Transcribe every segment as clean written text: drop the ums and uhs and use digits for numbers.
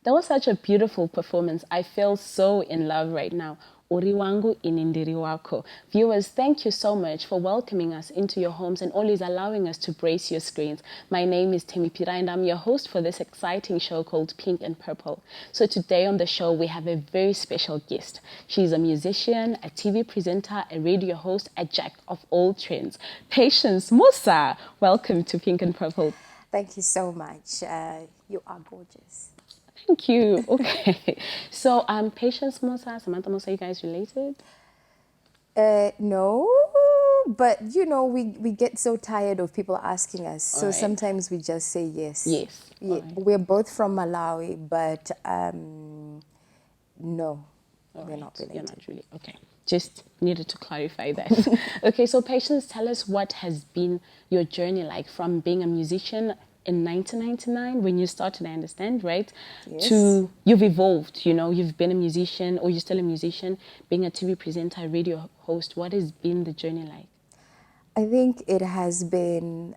That was such a beautiful performance. I feel so in love right now. Uri wangu inindiri wako. Viewers, thank you so much for welcoming us into your homes and always allowing us to brace your screens. My name is Temi Pira and I'm your host for this exciting show called Pink and Purple. So today on the show we have a very special guest. She's a musician, a TV presenter, a radio host, a jack of all trades. Patience Musa, welcome to Pink and Purple. Thank you so much. You are gorgeous. Thank you. Okay. So, Patience Musa, Samantha Musa, you guys related? No, but you know, we get so tired of people asking us. So sometimes we just say yes. Yes. Yeah, we're both from Malawi, but no, we're not related. You're not really. Okay. Just needed to clarify that. Okay, so Patience, tell us what has been your journey like from being a musician in 1999 when you started, I understand, right? Yes. To you've evolved, you know, you've been a musician or you're still a musician, being a TV presenter, a radio host. What has been the journey like? I think it has been,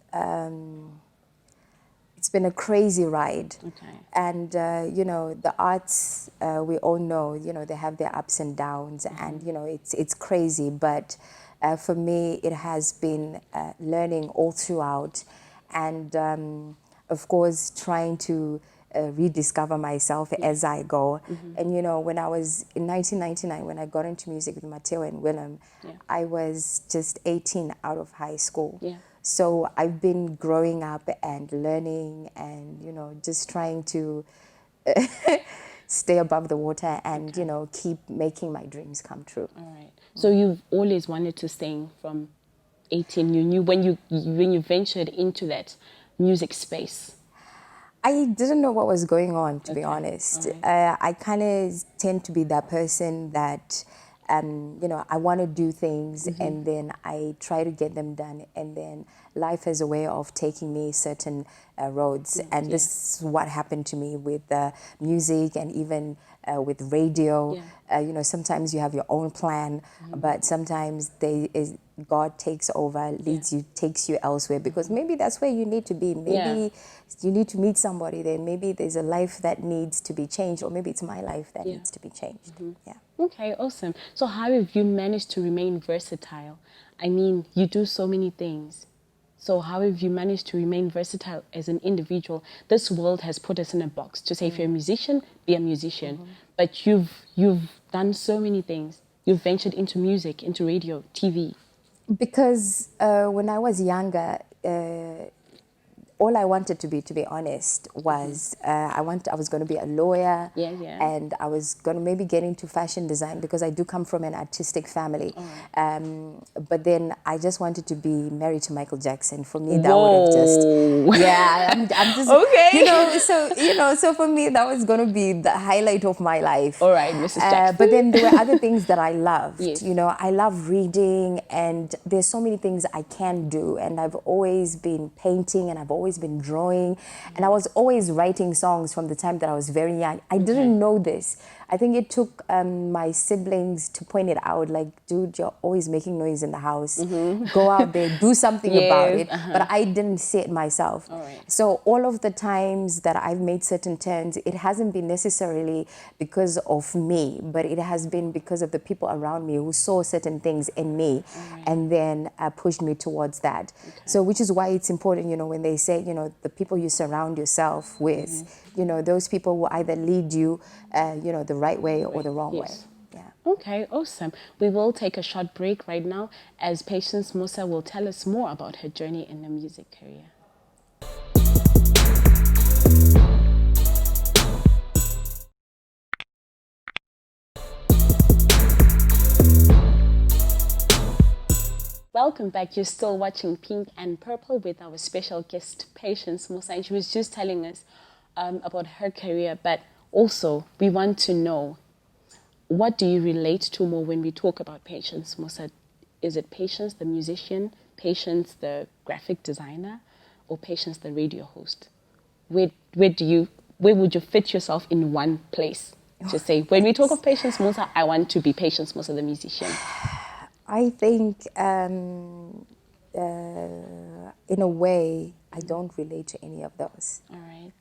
it's been a crazy ride. Okay. And, you know, the arts, we all know, you know, they have their ups and downs and, you know, it's crazy. But for me, it has been learning all throughout. And of course, trying to rediscover myself as I go. And you know, when I was in 1999, when I got into music with Mateo and Willem, I was just 18 out of high school. So I've been growing up and learning and, you know, just trying to stay above the water and, you know, keep making my dreams come true. All right. So you've always wanted to sing from 18, you knew when you ventured into that music space? I didn't know what was going on, to be honest. I kind of tend to be that person that, you know, I want to do things and then I try to get them done, and then life has a way of taking me certain roads. And this is what happened to me with music and even with radio. You know, sometimes you have your own plan, but sometimes God takes over, leads you, takes you elsewhere, because maybe that's where you need to be. Maybe you need to meet somebody there. Maybe there's a life that needs to be changed, or maybe it's my life that needs to be changed. Okay, awesome. So how have you managed to remain versatile? I mean, you do so many things. So how have you managed to remain versatile as an individual? This world has put us in a box to say if you're a musician, be a musician. But you've done so many things. You've ventured into music, into radio, TV. Because when I was younger, all I wanted to be honest, was I was going to be a lawyer, and I was going to maybe get into fashion design because I do come from an artistic family. But then I just wanted to be married to Michael Jackson. For me, that would have just, I'm just, so for me, that was going to be the highlight of my life. All right, Mrs. Jackson. But then there were other things that I loved. You know, I love reading, and there's so many things I can do, and I've always been painting, and I've always been drawing, and I was always writing songs from the time that I was very young. I didn't know this. I think it took my siblings to point it out, like, dude, you're always making noise in the house. Go out there, do something about it. But I didn't see it myself. So all of the times that I've made certain turns, it hasn't been necessarily because of me, but it has been because of the people around me who saw certain things in me and then pushed me towards that. So which is why it's important, you know, when they say, you know, the people you surround yourself with, you know, those people will either lead you, you know, the right way or the wrong way. Okay, awesome. We will take a short break right now as Patience Musa will tell us more about her journey in the music career. Welcome back. You're still watching Pink and Purple with our special guest, Patience Musa, and she was just telling us about her career, but also we want to know, what do you relate to more when we talk about Patience Musa? Is it Patience the musician, Patience the graphic designer, or Patience the radio host? Where would you fit yourself in one place to say, when we talk of Patience Musa, I want to be Patience Musa the musician? I think in a way I don't relate to any of those. All right.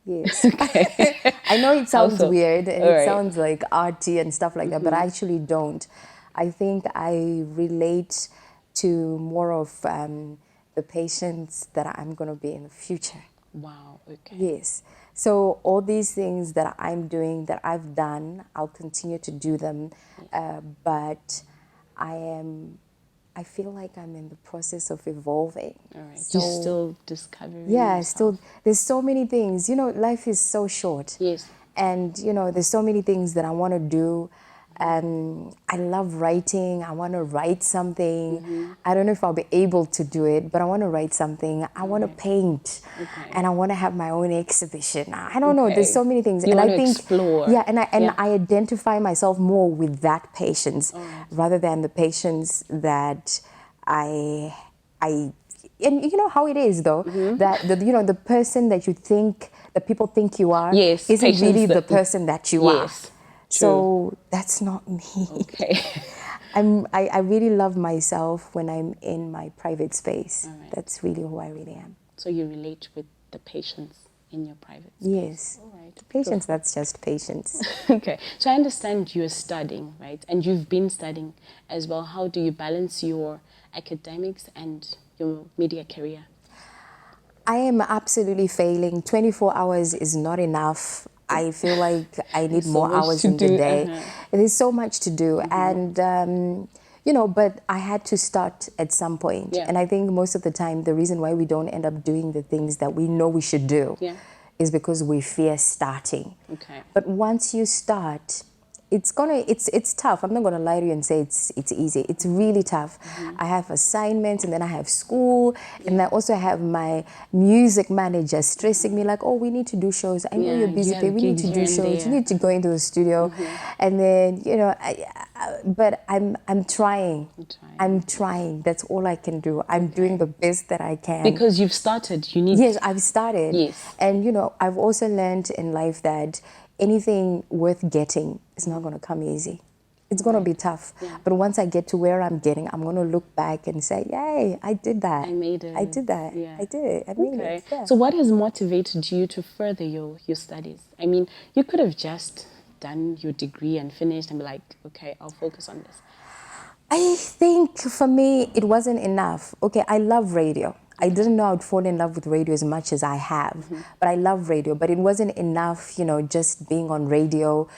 Yes. Okay. I know it sounds Also, weird and all it right. sounds like arty and stuff like that, but I actually don't. I think I relate to more of the patients that I'm going to be in the future. Wow, okay. Yes. So all these things that I'm doing, that I've done, I'll continue to do them. But I feel like I'm in the process of evolving. All right. So, You're still discovering yeah, yourself. there's so many things. You know, life is so short. Yes. And, you know, there's so many things that I want to do. I love writing. I want to write something. I don't know if I'll be able to do it, but I want to write something. I want to paint. Okay. And I want to have my own exhibition. I don't know. There's so many things. You and want I to think, explore. yeah, I identify myself more with that patience rather than the patience that I and you know how it is though, that you know, the person that you think, that people think you are, Yes, isn't patience really the that- person that you are. Yes. So that's not me. Okay. I really love myself when I'm in my private space. right. That's really who I really am. So you relate with the patients in your private space. Yes. All right. Patience, that's just patience. Okay. So I understand you're studying, right? And you've been studying as well. How do you balance your academics and your media career? I am absolutely failing. 24 hours is not enough. I feel like I need so more much hours to in the do, day. There's so much to do. And, you know, but I had to start at some point. Yeah. And I think most of the time, the reason why we don't end up doing the things that we know we should do is because we fear starting. Okay. But once you start, it's tough. I'm not gonna lie to you and say it's easy. It's really tough. I have assignments, and then I have school, and I also have my music manager stressing me like, oh, we need to do shows. I know you're busy, but we need to do shows. You need to go into the studio, and then you know, but I'm trying. I'm trying. That's all I can do. I'm doing the best that I can. Because you've started, you need. Yes, I've started. Yes. And you know, I've also learned in life that anything worth getting is not going to come easy. It's going to be tough. But once I get to where I'm getting, I'm going to look back and say, yay, I did that. I made it. I did that. Yeah. I did it. I made it. Yeah. So what has motivated you to further your studies? I mean, you could have just done your degree and finished and be like, okay, I'll focus on this. I think for me, it wasn't enough. Okay, I love radio. I didn't know I'd fall in love with radio as much as I have, but I love radio. But it wasn't enough, you know, just being on radio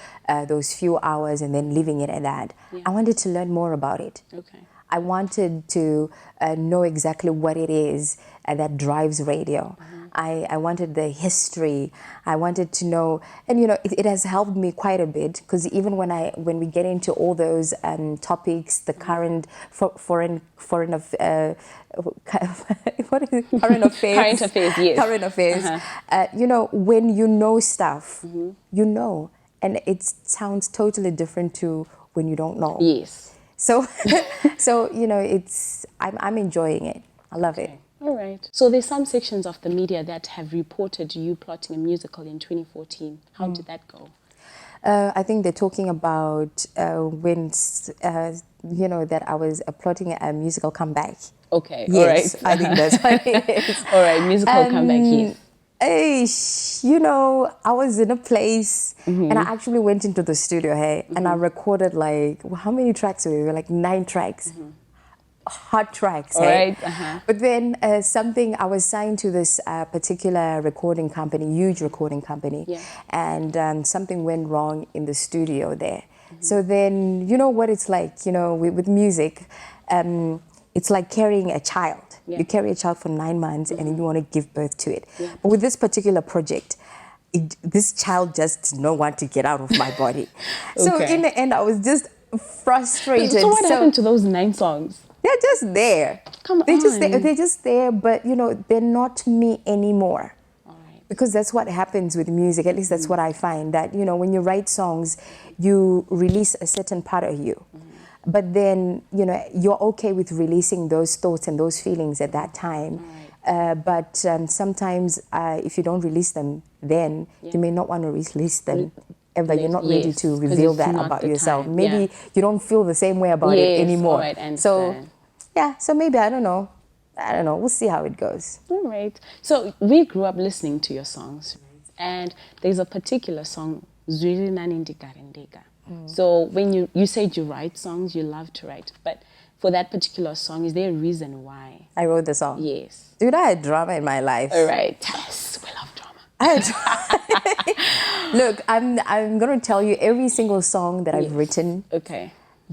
those few hours and then leaving it at that. I wanted to learn more about it. Okay. I wanted to know exactly what it is that drives radio. I wanted the history. I wanted to know, and you know, it has helped me quite a bit, because even when we get into all those topics, the current foreign what is it? Current affairs. Current affairs, yes. Current affairs. You know, when you know stuff, you know, and it sounds totally different to when you don't know. Yes. So, so you know, I'm enjoying it. I love it. All right. So there's some sections of the media that have reported you plotting a musical in 2014. How did that go? I think they're talking about when, you know, that I was plotting a musical comeback. Okay. Yes, all right. I think that's what it is. All right. Musical comeback. Yes. You know, I was in a place and I actually went into the studio, and I recorded like, how many tracks were there? Like 9 tracks. Hot tracks, Right. But then I was signed to this particular recording company, huge recording company, and something went wrong in the studio there. So then, you know what it's like, you know, with music, it's like carrying a child. You carry a child for 9 months and then you want to give birth to it. But with this particular project, this child just did not want to get out of my body. So in the end, I was just frustrated. So what happened to those 9 songs? They're just there. Come on. They're just there, but you know, they're not me anymore. All right. Because that's what happens with music. At least that's what I find. That, you know, when you write songs, you release a certain part of you. But then, you know, you're okay with releasing those thoughts and those feelings at that time. But sometimes if you don't release them then, you may not want to release them ever. You're not ready to reveal that about yourself. Maybe you don't feel the same way about it anymore. All right, so, yeah, so maybe, I don't know. We'll see how it goes. All right. So we grew up listening to your songs. And there's a particular song, Zwiri Nanindikarindika. So when you said you write songs, you love to write, but for that particular song, is there a reason why? I wrote the song. Yes. Dude, I had drama in my life. All right. Yes, we love drama. Look, I'm gonna tell you every single song that I've written. Okay.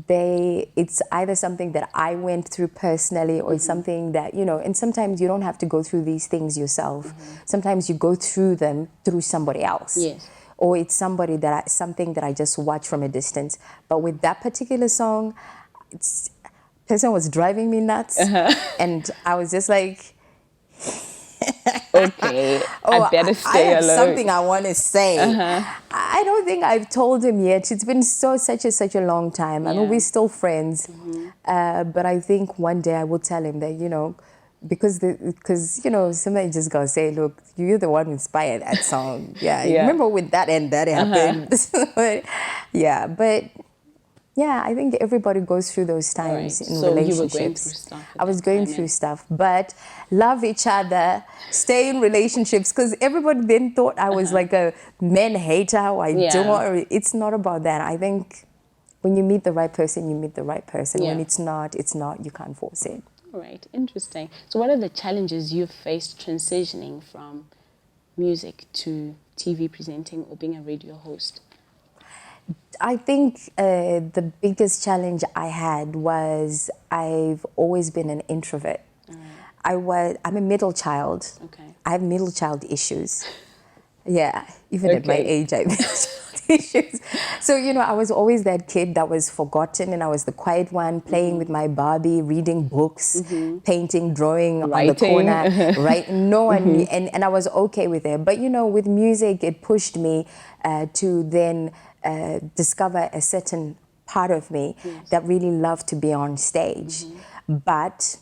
It's either something that I went through personally or something that, and sometimes you don't have to go through these things yourself. Sometimes you go through them through somebody else. Yes. Or it's something that I just watch from a distance. But with that particular song, person was driving me nuts. And I was just like, okay, I better stay I have alone. something I want to say. I don't think I've told him yet. It's been such a long time. I mean, we're still friends. But I think one day I will tell him that, because somebody just gotta say, look, you're the one who inspired that song. You remember when that happened? But I think everybody goes through those times in relationships. I was going through stuff, but love each other, stay in relationships, because everybody then thought I was like a men hater. Don't. It's not about that. I think when you meet the right person, you meet the right person. When it's not, you can't force it. All right, interesting. So what are the challenges you've faced transitioning from music to TV presenting or being a radio host? I think the biggest challenge I had was I've always been an introvert. I'm a middle child. Okay. I have middle child issues. Even at my age, I have middle child issues. So, I was always that kid that was forgotten, and I was the quiet one, playing with my Barbie, reading books, painting, drawing on the corner, right? No one, and I was okay with it. But, with music, it pushed me to then discover a certain part of me that really loved to be on stage. But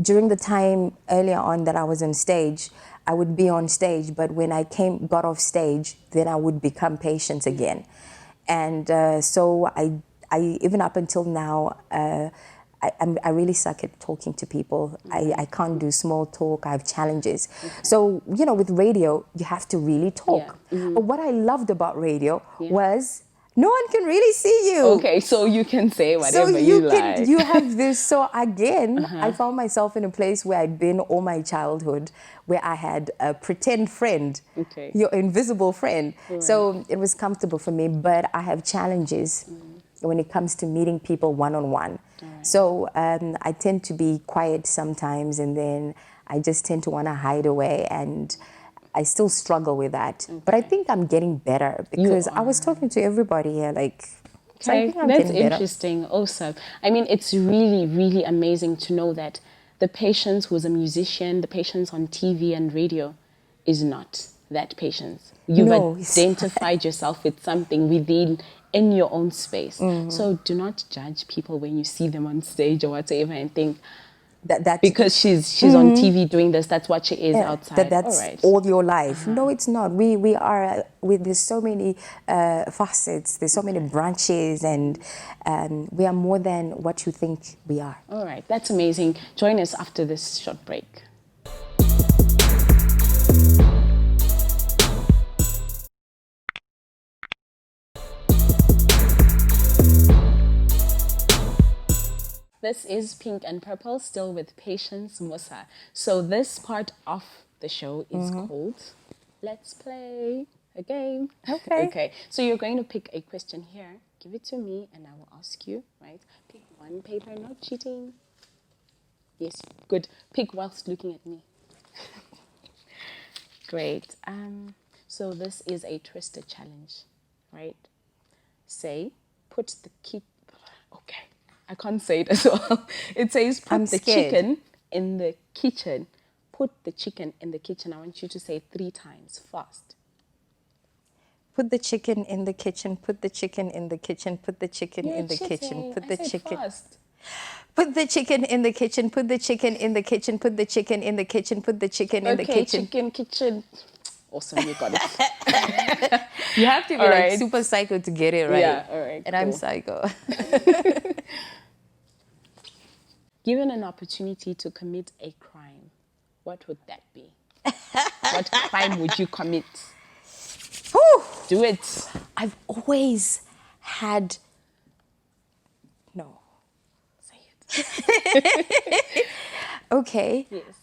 during the time earlier on that I was on stage, I would be on stage, but when I got off stage, then I would become patient again. And so I even up until now, I really suck at talking to people. I can't do small talk. I have challenges. So, with radio, you have to really talk. But what I loved about radio was no one can really see you. Okay, so you can say whatever you like. You have this. So again, I found myself in a place where I'd been all my childhood, where I had a pretend friend, your invisible friend. So it was comfortable for me, but I have challenges when it comes to meeting people one-on-one. So I tend to be quiet sometimes, and then I just tend to want to hide away, and I still struggle with that. But I think I'm getting better, because I was talking to everybody here, so I think I'm that's getting better. Interesting also. I mean, it's really, really amazing to know that the Patience who's a musician, the Patience on TV and radio is not that Patience. You've identified yourself with something in your own space. So do not judge people when you see them on stage or whatever and think, that because she's on TV doing this, that's what she is outside. That's all your life. No, it's not. We are there's so many facets. There's so many branches, and we are more than what you think we are. All right, that's amazing. Join us after this short break. This is Pink and Purple, still with Patience Musa. So this part of the show is called Let's Play a Game. Okay. So you're going to pick a question here. Give it to me and I will ask you, right? Pick one paper, not cheating. Yes, good. Pick whilst looking at me. Great. So this is a twister challenge, right? Say, put the key... Okay. I can't say it as well. It says, put the chicken in the kitchen. Put the chicken in the kitchen. I want you to say it 3 times fast. Put the chicken in the kitchen. Put the chicken in the kitchen. Put the chicken in the kitchen. Put the chicken. Fast. Put the chicken in the kitchen. Put the chicken in the kitchen. Put the chicken in the kitchen. Put the chicken in the kitchen. Kitchen. Awesome, you got it. You have to be super psycho to get it right. Yeah, all right. And I'm psycho. Given an opportunity to commit a crime, what would that be? What crime would you commit? Whew. Do it. I've always had... No. Say it. Okay. Yes.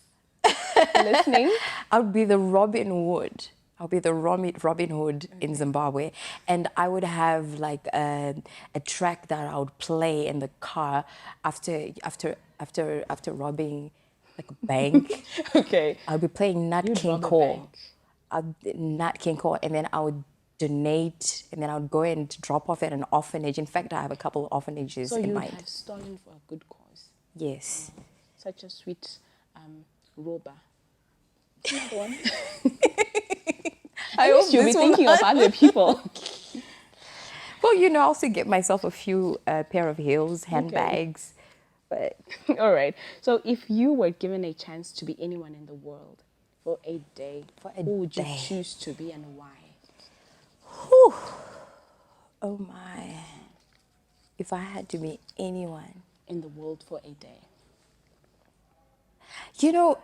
Listening. I'll be the Robin Hood. I'll be the Robin Hood in Zimbabwe, and I would have like a track that I would play in the car after robbing like a bank. Okay. I'll be playing Nat King Cole. Nat King Cole, and then I would donate, and then I would go and drop off at an orphanage. In fact, I have a couple of orphanages in mind. So you have stolen for a good cause. Yes. Such a sweet robber. Another one. I hope you'll be thinking of other people. Well, you know, I also get myself a few pair of heels, handbags. Okay. But all right. So if you were given a chance to be anyone in the world for a day, who would you choose to be and why? Whew. Oh my. If I had to be anyone in the world for a day. You know,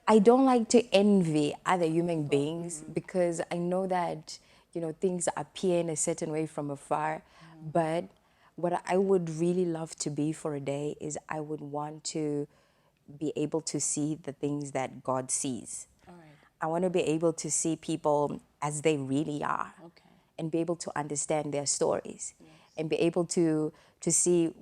I don't like to envy other human beings because I know that, you know, things appear in a certain way from afar. But what I would really love to be for a day is I would want to be able to see the things that God sees. All right. I want to be able to see people as they really are. Okay. And be able to understand their stories. Yes. And be able to see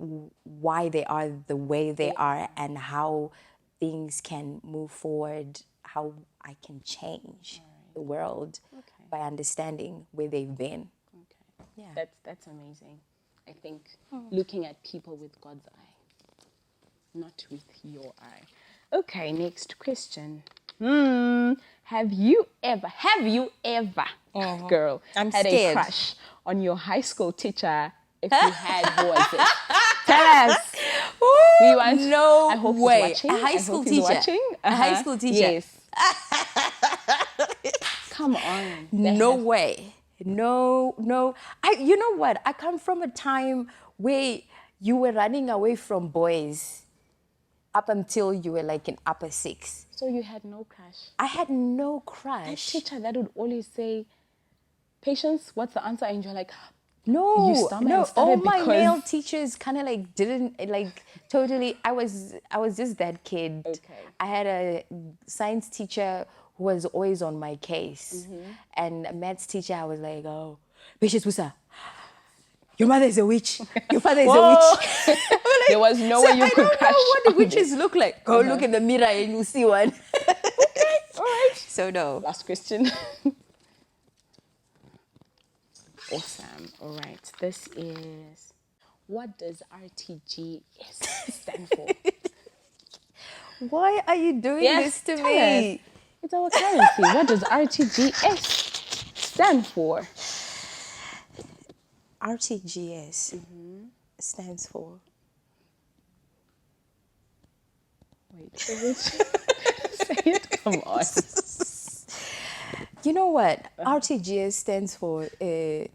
why they are the way they are and how things can move forward, how I can change the world by understanding where they've been. Okay. Yeah. That's amazing. I think looking at people with God's eye, not with your eye. Okay, next question. Have you ever, girl, I'm had scared. a crush on your high school teacher? If you had, who was it? Tell us. We want. No I hope way. He's watching. A high school teacher. A high school teacher. Yes. Come on. No way. No. You know what? I come from a time where you were running away from boys up until you were like in upper 6. So you had no crush? I had no That crush. teacher that would always say, Patience, what's the answer? And you're like, no. All my because... male teachers kind of like didn't like totally. I was just that kid. Okay. I had a science teacher who was always on my case, and a maths teacher. I was like, oh, Patience Musa, your mother is a witch. Your father is a witch. Like, there was no way you could crush. I don't know what the witches look like. Go look in the mirror and you see one. Okay, all right. So no. Last question. Awesome. All right. This is, what does RTGS stand for? Why are you doing this to me? Us. It's our currency. What does RTGS stand for? RTGS stands for... Wait, say it. Come on. You know what? RTGS stands for the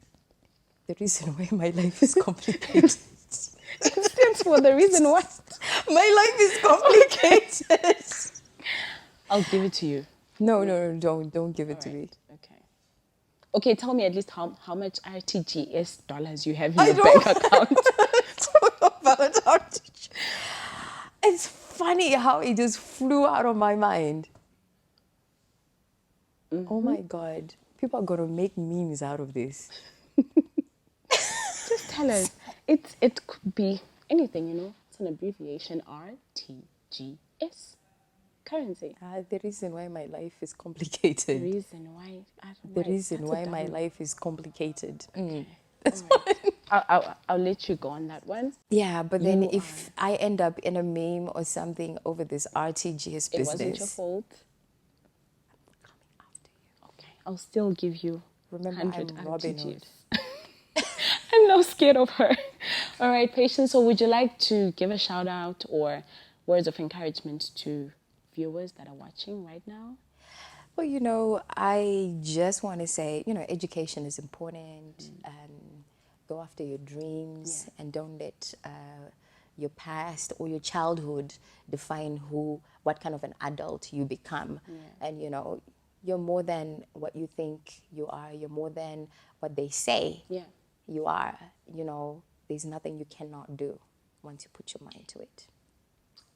reason why my life is complicated. It stands for the reason why my life is complicated. I'll give it to you. No, don't give it to me. Okay, tell me at least how much RTGS dollars you have in your bank account. I don't know about RTGS. It's funny how it just flew out of my mind. Oh my God. People are going to make memes out of this. Just tell us. It could be anything, you know. It's an abbreviation, RTGS. Currency. The reason why my life is complicated. The reason why. The reason why my life is complicated. Okay. That's right. I'll let you go on that one. Yeah, but then if I end up in a meme or something over this RTGS business. It wasn't your fault. I'm coming after you. Okay. I'll still give you 100 RTGS. I'm now scared of her. All right, Patience. So would you like to give a shout out or words of encouragement to viewers that are watching right now? Well, you know, I just want to say, you know, education is important. Go after your dreams and don't let your past or your childhood define what kind of an adult you become. And, you know, you're more than what you think you are. You're more than what they say you are. You know, there's nothing you cannot do once you put your mind to it.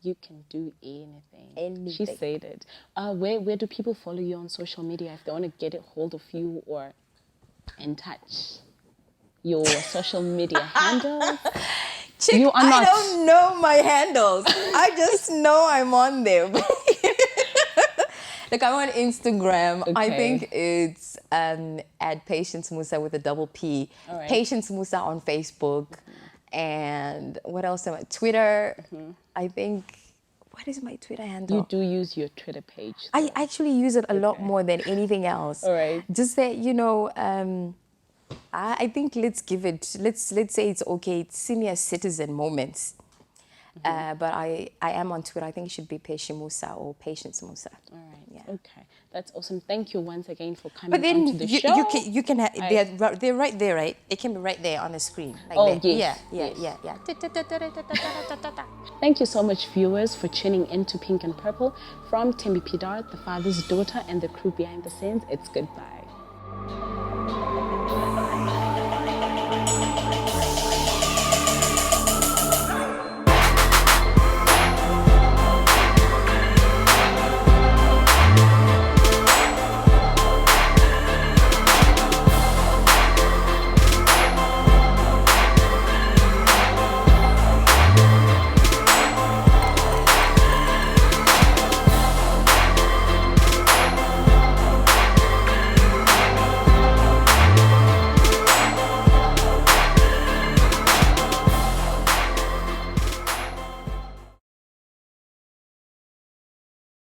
You can do anything. Anything. She said it. Where do people follow you on social media if they want to get a hold of you or in touch? Your social media handles? Chick, you are not. I don't know my handles. I just know I'm on there. Like, I'm on Instagram. Okay. I think it's at Patience Musa with a double P. All right. Patience Musa on Facebook. And what else am I? Twitter. I think, what is my Twitter handle? You do use your Twitter page. I actually use it a lot more than anything else. All right. Just that, you know, I think let's say it's okay. It's senior citizen moments. But I am on Twitter. I think it should be Patience Musa or Patience Musa. All right. Yeah. Okay. That's awesome. Thank you once again for coming But then onto the show. you can they're right there, right? It can be right there on the screen. Like there. Yes. Yeah. Thank you so much, viewers, for tuning in to Pink and Purple. From Tembi Pidar, the father's daughter, and the crew behind the scenes, it's goodbye.